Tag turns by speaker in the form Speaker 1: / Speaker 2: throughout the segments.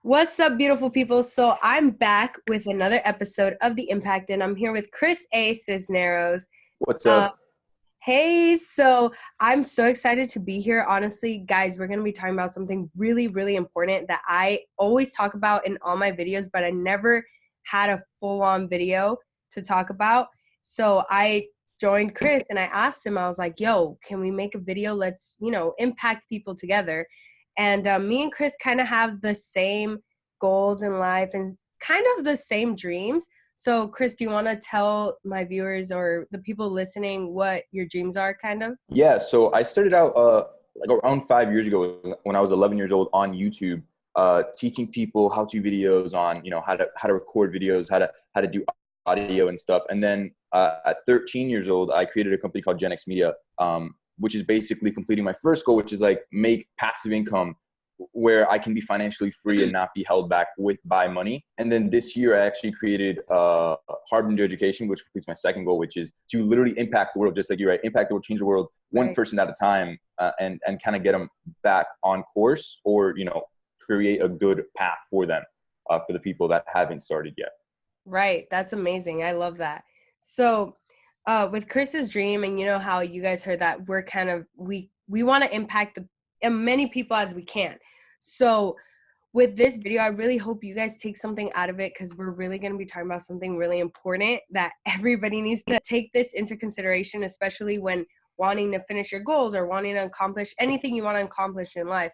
Speaker 1: What's up, beautiful people? So I'm back with another episode of The Impact, and I'm here with Chris A. Cisneros.
Speaker 2: What's
Speaker 1: Uh,
Speaker 2: up?
Speaker 1: hey, so I'm so excited to be here. Honestly, guys, we're going to be talking about something really, really important that I always talk about in all my videos, but I never had a full-on video to talk about. So I joined Chris and I asked him, I was like, yo, can we make a video? Let's, impact people together. And me and Chris kind of have the same goals in life and kind of the same dreams. So, Chris, do you want to tell my viewers or the people listening what your dreams are, kind of?
Speaker 2: Yeah, so I started out like around 5 years ago when I was 11 years old on YouTube, teaching people how-to videos on how to record videos, how to do audio and stuff. And then at 13 years old, I created a company called Gen X Media, which is basically completing my first goal, which is like make passive income where I can be financially free and not be held back by money. And then this year, I actually created Hard into Education, which completes my second goal, which is to literally impact the world, just like you, right? Impact the world, change the world, one person at a time, and kind of get them back on course, or create a good path for them, for the people that haven't started yet.
Speaker 1: Right. That's amazing. I love that. So with Chris's dream, and you know how you guys heard that, we're kind of, we want to impact as many people as we can. So with this video, I really hope you guys take something out of it, because we're really going to be talking about something really important that everybody needs to take this into consideration, especially when wanting to finish your goals or wanting to accomplish anything you want to accomplish in life.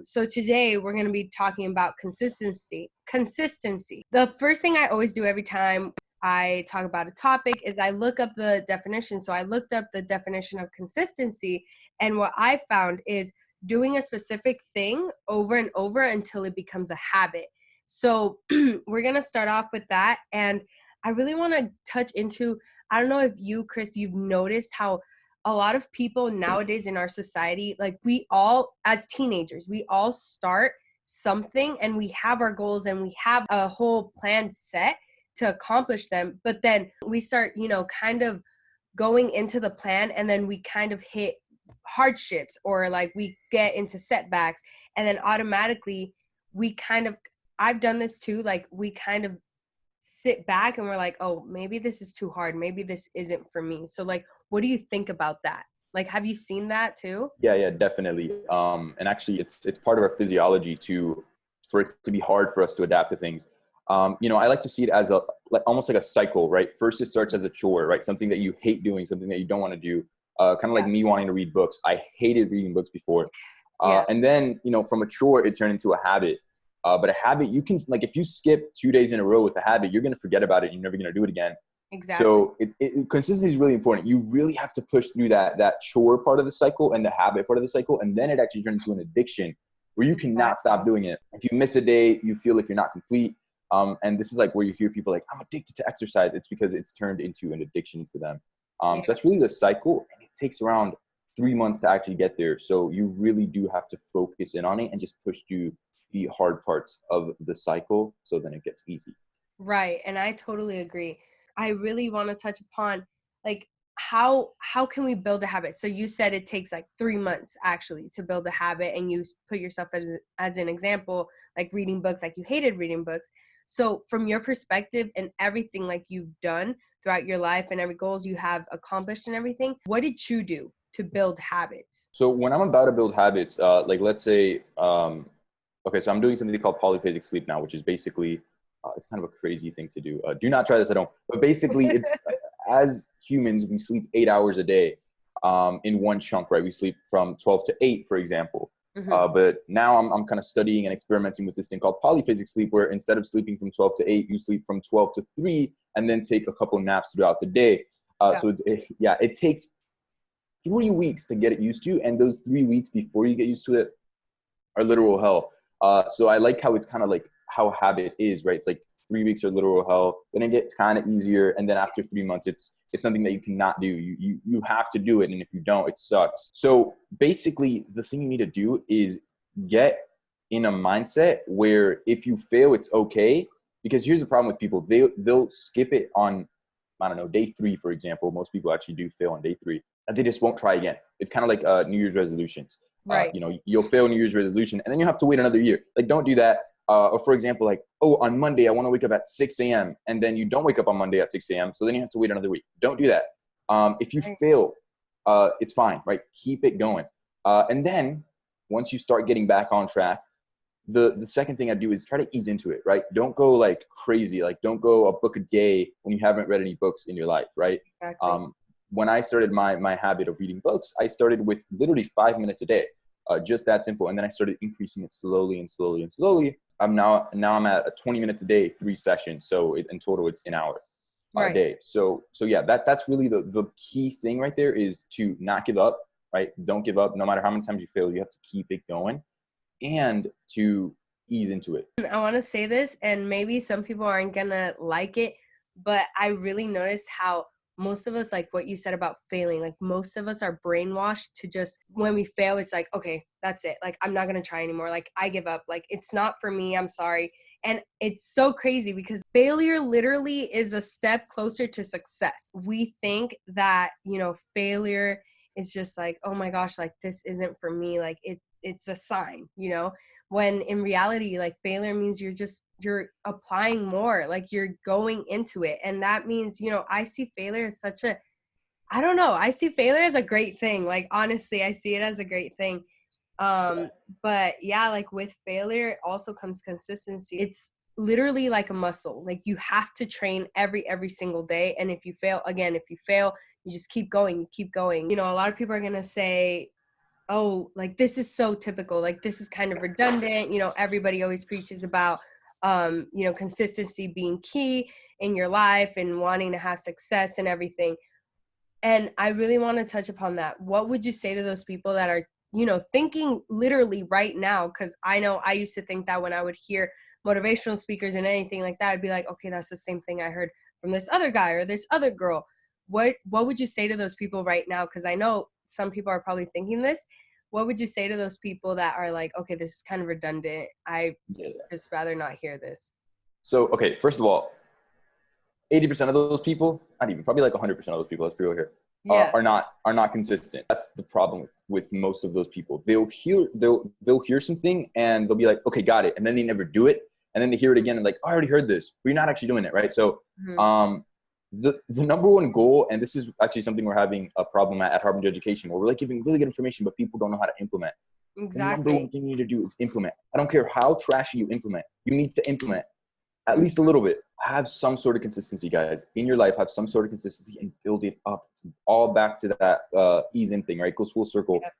Speaker 1: So today we're going to be talking about consistency. The first thing I always do every time I talk about a topic is I look up the definition. So I looked up the definition of consistency, and what I found is doing a specific thing over and over until it becomes a habit. So we're going to start off with that. And I really want to touch into, I don't know if you, Chris, you've noticed how a lot of people nowadays in our society, like we all, as teenagers, we all start something and we have our goals and we have a whole plan set to accomplish them. But then we start, kind of going into the plan, and then we kind of hit hardships, or like we get into setbacks, and then automatically I've done this too, like we kind of sit back and we're like, oh, maybe this is too hard, maybe this isn't for me. So like, what do you think about that? Like, have you seen that too?
Speaker 2: Yeah, definitely. And actually, it's part of our physiology for it to be hard for us to adapt to things. I like to see it as almost like a cycle, right? First, it starts as a chore, right? Something that you hate doing, something that you don't want to do. Kind of like me wanting to read books. I hated reading books before. And then, from a chore, it turned into a habit. But a habit, you can, like, if you skip 2 days in a row with a habit, you're going to forget about it. And you're never going to do it again.
Speaker 1: Exactly.
Speaker 2: So consistency is really important. You really have to push through that chore part of the cycle and the habit part of the cycle. And then it actually turns into an addiction where you cannot stop doing it. If you miss a day, you feel like you're not complete. And this is like where you hear people like, I'm addicted to exercise. It's because it's turned into an addiction for them. So that's really the cycle. And it takes around 3 months to actually get there. So you really do have to focus in on it and just push through the hard parts of the cycle, so then it gets easy.
Speaker 1: Right. And I totally agree. I really want to touch upon, like, how can we build a habit? So you said it takes like 3 months actually to build a habit, and you put yourself as an example, like reading books, like you hated reading books. So from your perspective and everything like you've done throughout your life and every goals you have accomplished and everything, what did you do to build habits?
Speaker 2: So when I'm about to build habits, like let's say, okay, so I'm doing something called polyphasic sleep now, which is basically, it's kind of a crazy thing to do. Do not try this at home. But basically, it's as humans, we sleep 8 hours a day in one chunk, right? We sleep from 12 to 8, for example. Mm-hmm. But now I'm kind of studying and experimenting with this thing called polyphasic sleep, where instead of sleeping from 12 to 8, you sleep from 12 to 3 and then take a couple naps throughout the day. So it takes 3 weeks to get it used to. And those 3 weeks before you get used to it are literal hell. So I like how it's kind of like how habit is, right? It's like 3 weeks are literal hell. Then it gets kind of easier. And then after 3 months, it's something that you cannot do. You have to do it. And if you don't, it sucks. So basically the thing you need to do is get in a mindset where if you fail, it's okay. Because here's the problem with people. They'll skip it on, I don't know, day 3, for example. Most people actually do fail on day 3. And they just won't try again. It's kind of like New Year's resolutions.
Speaker 1: Right.
Speaker 2: You'll fail New Year's resolution and then you have to wait another year. Like, don't do that. Or for example, like, oh, on Monday, I want to wake up at 6 a.m. And then you don't wake up on Monday at 6 a.m. So then you have to wait another week. Don't do that. If you
Speaker 1: Right.
Speaker 2: fail, it's fine, right? Keep it going. And then once you start getting back on track, the second thing I do is try to ease into it, right? Don't go like crazy. Like, don't go a book a day when you haven't read any books in your life, right?
Speaker 1: Exactly.
Speaker 2: When I started my habit of reading books, I started with literally 5 minutes a day, just that simple. And then I started increasing it slowly and slowly and slowly. I'm at 20 minutes a day, 3 sessions. So in total, it's an hour a
Speaker 1: Right.
Speaker 2: day. So yeah, that's really the key thing right there, is to not give up, right? Don't give up. No matter how many times you fail, you have to keep it going and to ease into it.
Speaker 1: I want to say this, and maybe some people aren't gonna like it, but I really noticed how most of us, like what you said about failing, like most of us are brainwashed to just, when we fail, it's like, okay, that's it. Like, I'm not gonna try anymore. Like, I give up. Like, it's not for me. I'm sorry. And it's so crazy because failure literally is a step closer to success. We think that, failure is just like, oh my gosh, like this isn't for me. Like it's a sign, when in reality, like, failure means you're applying more, like you're going into it. And that means, I see failure as such a, I don't know, I see failure as a great thing. Like, honestly, I see it as a great thing. um but yeah, like with failure also comes consistency. It's literally like a muscle. Like, you have to train every single day. And if you fail again, if you fail, you just keep going, you keep going. A lot of people are going to say, oh, like this is so typical, like this is kind of redundant. Everybody always preaches about consistency being key in your life and wanting to have success and everything. And I really want to touch upon that. What would you say to those people that are, thinking literally right now? Because I know I used to think that when I would hear motivational speakers and anything like that, I'd be like, okay, that's the same thing I heard from this other guy or this other girl. What would you say to those people right now? Because I know some people are probably thinking this. What would you say to those people that are like, okay, this is kind of redundant, I
Speaker 2: Yeah.
Speaker 1: just rather not hear this?
Speaker 2: So, okay, first of all, 80% of those people, not even, probably like 100% of those people, let's be real here,
Speaker 1: Yeah.
Speaker 2: are not consistent. That's the problem with most of those people. They'll hear something and they'll be like, okay, got it. And then they never do it. And then they hear it again and like, oh, I already heard this, but you're not actually doing it, right? So
Speaker 1: Mhm.
Speaker 2: the number one goal, and this is actually something we're having a problem at Harvard Education, where we're like giving really good information, but people don't know how to implement. The number one
Speaker 1: Exactly.
Speaker 2: thing you need to do is implement. I don't care how trashy you implement. You need to implement at least a little bit. Have some sort of consistency, guys, in your life. Have some sort of consistency and build it up. It's all back to that ease in thing, right? It goes full circle.
Speaker 1: Yep.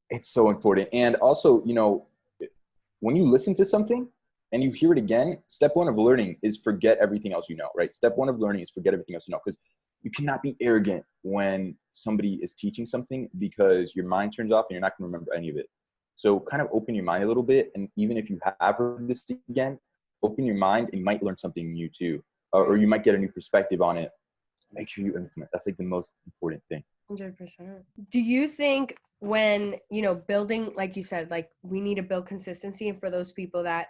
Speaker 2: It's so important. And also, when you listen to something and you hear it again, step one of learning is forget everything else you know, right? Step one of learning is forget everything else you know, because you cannot be arrogant when somebody is teaching something, because your mind turns off and you're not going to remember any of it. So kind of open your mind a little bit. And even if you have heard this again, open your mind and you might learn something new too. Or you might get a new perspective on it. Make sure you implement. That's like the most important thing.
Speaker 1: 100%. Do you think when, building, like you said, like we need to build consistency, and for those people that,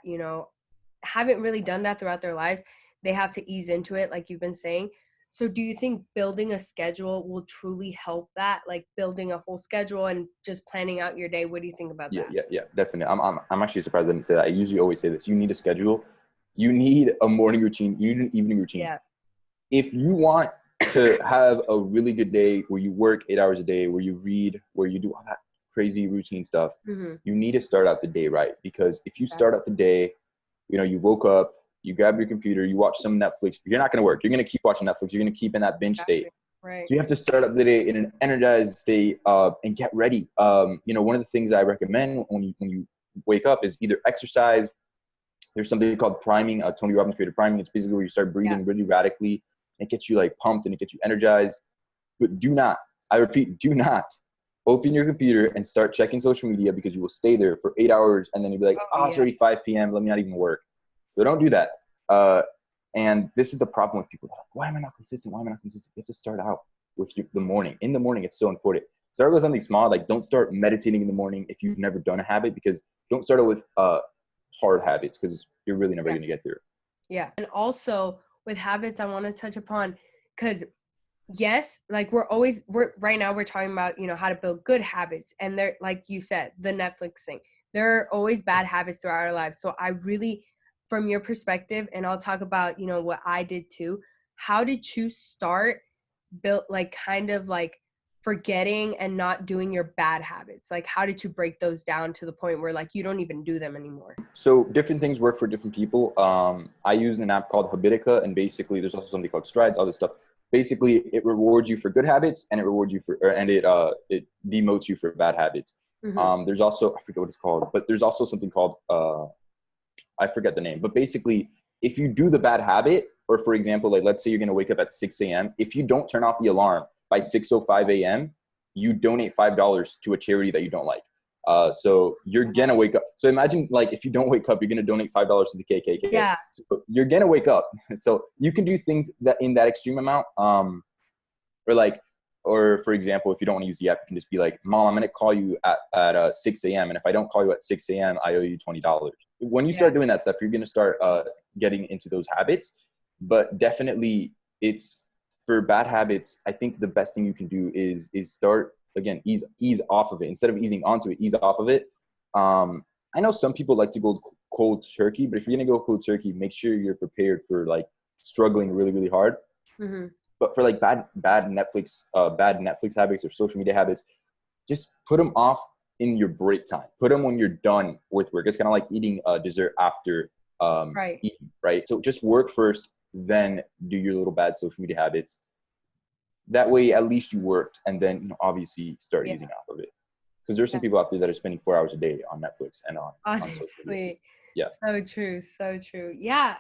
Speaker 1: haven't really done that throughout their lives, they have to ease into it, like you've been saying. So do you think building a schedule will truly help that? Like building a whole schedule and just planning out your day? What do you think about that?
Speaker 2: Yeah, definitely. I'm actually surprised I didn't say that. I usually always say this. You need a schedule. You need a morning routine. You need an evening routine.
Speaker 1: Yeah.
Speaker 2: If you want to have a really good day where you work 8 hours a day, where you read, where you do all that crazy routine stuff,
Speaker 1: Mm-hmm.
Speaker 2: you need to start out the day right. Because if you start out the day, you woke up, you grab your computer, you watch some Netflix, you're not going to work. You're going to keep watching Netflix. You're going to keep in that binge state.
Speaker 1: Right.
Speaker 2: So you have to start up the day in an energized state and get ready. One of the things I recommend when you wake up is either exercise. There's something called priming. Tony Robbins created priming. It's basically where you start breathing really radically. It gets you like pumped and it gets you energized. But do not, I repeat, do not open your computer and start checking social media, because you will stay there for 8 hours and then you'll be like, oh, it's already 5 p.m. Let me not even work. So don't do that. And this is the problem with people. Why am I not consistent? Why am I not consistent? You have to start out with the morning. In the morning, it's so important. Start with something small. Like, don't start meditating in the morning if you've never done a habit, because don't start out with hard habits, because you're really never going to get there.
Speaker 1: Yeah. And also with habits, I want to touch upon, because yes, like we're right now we're talking about, how to build good habits. And they're, like you said, the Netflix thing. there are always bad habits throughout our lives. So I really, from your perspective, and I'll talk about, what I did too. How did you start built like kind of like forgetting and not doing your bad habits? Like, how did you break those down to the point where like you don't even do them anymore?
Speaker 2: So different things work for different people. I use an app called Habitica, and basically there's also something called Strides, all this stuff. Basically, it rewards you for good habits, and it rewards you for, and it demotes you for bad habits.
Speaker 1: Mm-hmm.
Speaker 2: There's also, I forget what it's called, but there's also something called, I forget the name, but basically if you do the bad habit, or for example, like let's say you're going to wake up at 6 a.m. If you don't turn off the alarm by 6:05 a.m., you donate $5 to a charity that you don't like. So you're going to wake up. So imagine like if you don't wake up, you're going to donate $5 to the KKK.
Speaker 1: Yeah.
Speaker 2: So you're going to wake up. So you can do things that in that extreme amount. Or for example, if you don't want to use the app, you can just be like, Mom, I'm going to call you at 6 a.m. And if I don't call you at 6 a.m., I owe you $20. When you start doing that stuff, you're going to start getting into those habits. But definitely it's for bad habits. I think the best thing you can do is start, again, ease off of it. Instead of easing onto it, ease off of it. I know some people like to go cold turkey, but if you're going to go cold turkey, make sure you're prepared for like struggling really, really hard.
Speaker 1: Mm-hmm.
Speaker 2: But for like bad Netflix habits or social media habits, just put them off in your break time. Put them when you're done with work. It's kind of like eating dessert after eating, right? So just work first, then do your little bad social media habits. That way, at least you worked, and then obviously start easing off of it. Because there's some people out there that are spending 4 hours a day on Netflix and on social media. Yeah.
Speaker 1: So true. So true. Yeah.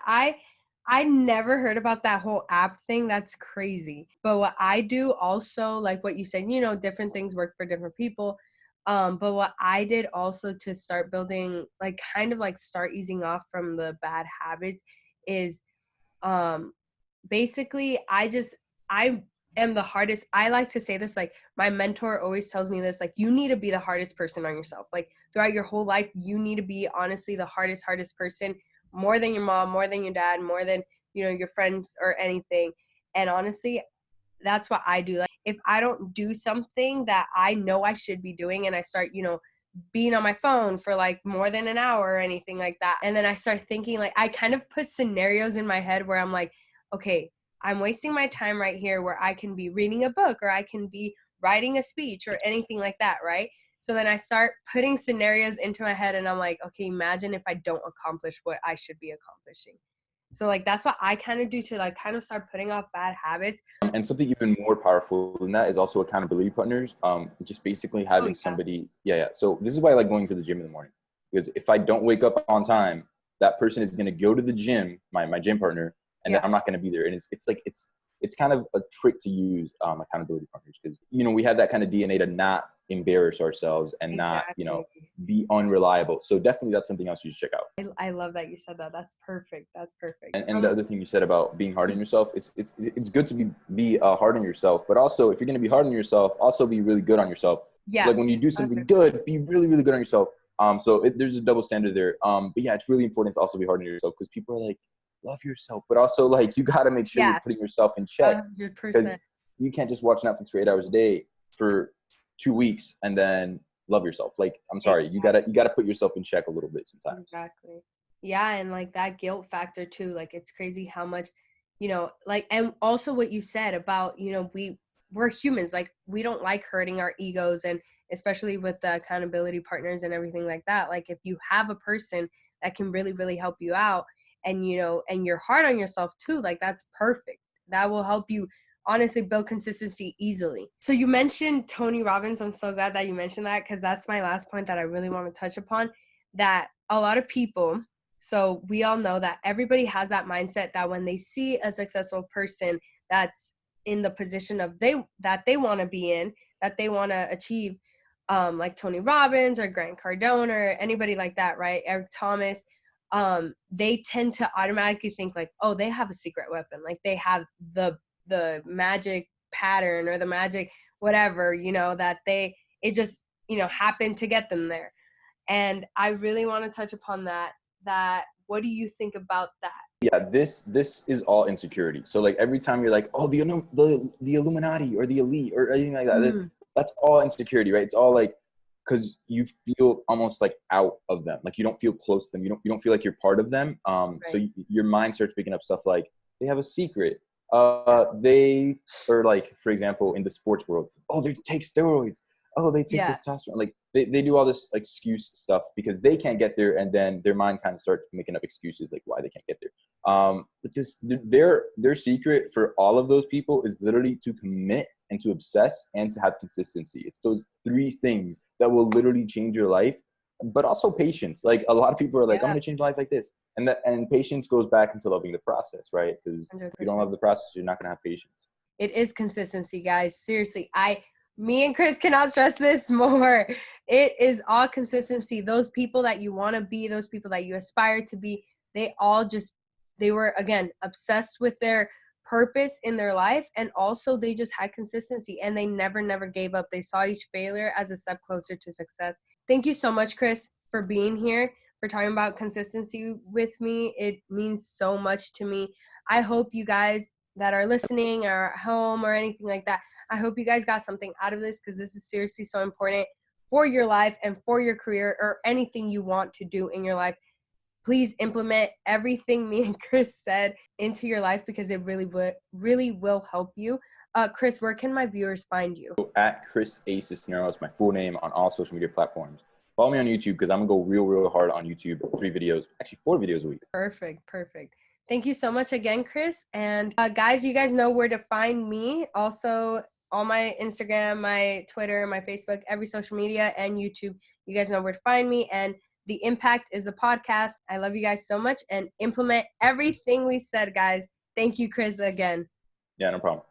Speaker 1: I never heard about that whole app thing. That's crazy. But what I do also, like what you said, different things work for different people. But what I did also to start building, like kind of like start easing off from the bad habits is basically I am the hardest. I like to say this, like my mentor always tells me this, like you need to be the hardest person on yourself. Like throughout your whole life, you need to be honestly the hardest person, more than your mom, more than your dad, more than, your friends or anything. And honestly, that's what I do. Like if I don't do something that I know I should be doing and I start, being on my phone for like more than an hour or anything like that. And then I start thinking, like I kind of put scenarios in my head where I'm like, okay, I'm wasting my time right here where I can be reading a book or I can be writing a speech or anything like that, right? So then I start putting scenarios into my head and I'm like, okay, imagine if I don't accomplish what I should be accomplishing. So like that's what I kind of do to like kind of start putting off bad habits.
Speaker 2: And something even more powerful than that is also accountability partners. Just basically having somebody. Yeah. So this is why I like going to the gym in the morning, because if I don't wake up on time, that person is going to go to the gym, my gym partner, and then I'm not going to be there. And it's kind of a trick to use accountability partners, because we have that kind of DNA to not embarrass ourselves and not be unreliable. So definitely that's something else you should check out.
Speaker 1: I love that you said that. That's perfect.
Speaker 2: And the other thing you said about being hard on yourself, it's good to be hard on yourself, but also if you're going to be hard on yourself, also be really good on yourself.
Speaker 1: Yeah.
Speaker 2: So like when you do something good, be really, really good on yourself. There's a double standard there. But yeah, it's really important to also be hard on yourself, because people are like, love yourself, but also like you got to make sure you're putting yourself in check,
Speaker 1: 100%.
Speaker 2: because you can't just watch Netflix for 8 hours a day for 2 weeks and then love yourself. Like, I'm sorry, you gotta put yourself in check a little bit sometimes.
Speaker 1: Exactly. Yeah, and like that guilt factor too. Like it's crazy how much, like, and also what you said about, we're humans. Like we don't like hurting our egos, and especially with the accountability partners and everything like that. Like if you have a person that can really, really help you out, and and you're hard on yourself too, like that's perfect. That will help you honestly build consistency easily. So you mentioned Tony Robbins. I'm so glad that you mentioned that, because that's my last point that I really want to touch upon. That a lot of people, so we all know that everybody has that mindset that when they see a successful person that's in the position of that they want to be in, that they want to achieve, like Tony Robbins or Grant Cardone or anybody like that, right? Eric Thomas, they tend to automatically think like, oh, they have a secret weapon. Like they have the magic pattern or the magic whatever, that it just, happened to get them there. And I really want to touch upon that what do you think about that?
Speaker 2: Yeah, this is all insecurity. So like every time you're like, oh, the Illuminati or the elite or anything like that, that's all insecurity, right? It's all like because you feel almost like out of them. Like you don't feel close to them. You don't feel like you're part of them. So
Speaker 1: Right.
Speaker 2: your mind starts picking up stuff like they have a secret. They or like, for example, in the sports world, oh, they take steroids. Oh, they take
Speaker 1: Yeah.
Speaker 2: testosterone. Like they do all this excuse stuff because they can't get there, and then their mind kind of starts making up excuses like why they can't get there. But their secret for all of those people is literally to commit and to obsess and to have consistency. It's those three things that will literally change your life, but also patience. Like a lot of people are like, I'm
Speaker 1: Yeah.
Speaker 2: going to change my life like this. And patience goes back into loving the process, right? Because if you don't
Speaker 1: 100%.
Speaker 2: love the process, you're not going to have patience.
Speaker 1: It is consistency, guys. Seriously, me and Chris cannot stress this more. It is all consistency. Those people that you want to be, those people that you aspire to be, they all just, they were, again, obsessed with their purpose in their life. And also they just had consistency and they never gave up. They saw each failure as a step closer to success. Thank you so much, Chris, for being here, for talking about consistency with me. It means so much to me. I hope you guys that are listening or at home or anything like that, I hope you guys got something out of this, because this is seriously so important for your life and for your career or anything you want to do in your life. Please implement everything me and Chris said into your life, because it really will help you. Chris, where can my viewers find you?
Speaker 2: So at Chris A. Cisneros, my full name on all social media platforms. Follow me on YouTube because I'm going to go real hard on YouTube. 3 videos, actually 4 videos a week.
Speaker 1: Perfect. Thank you so much again, Chris. And guys, you guys know where to find me. Also, all my Instagram, my Twitter, my Facebook, every social media, and YouTube. You guys know where to find me. And The Impact is a podcast. I love you guys so much, and implement everything we said, guys. Thank you, Chris, again.
Speaker 2: Yeah, no problem.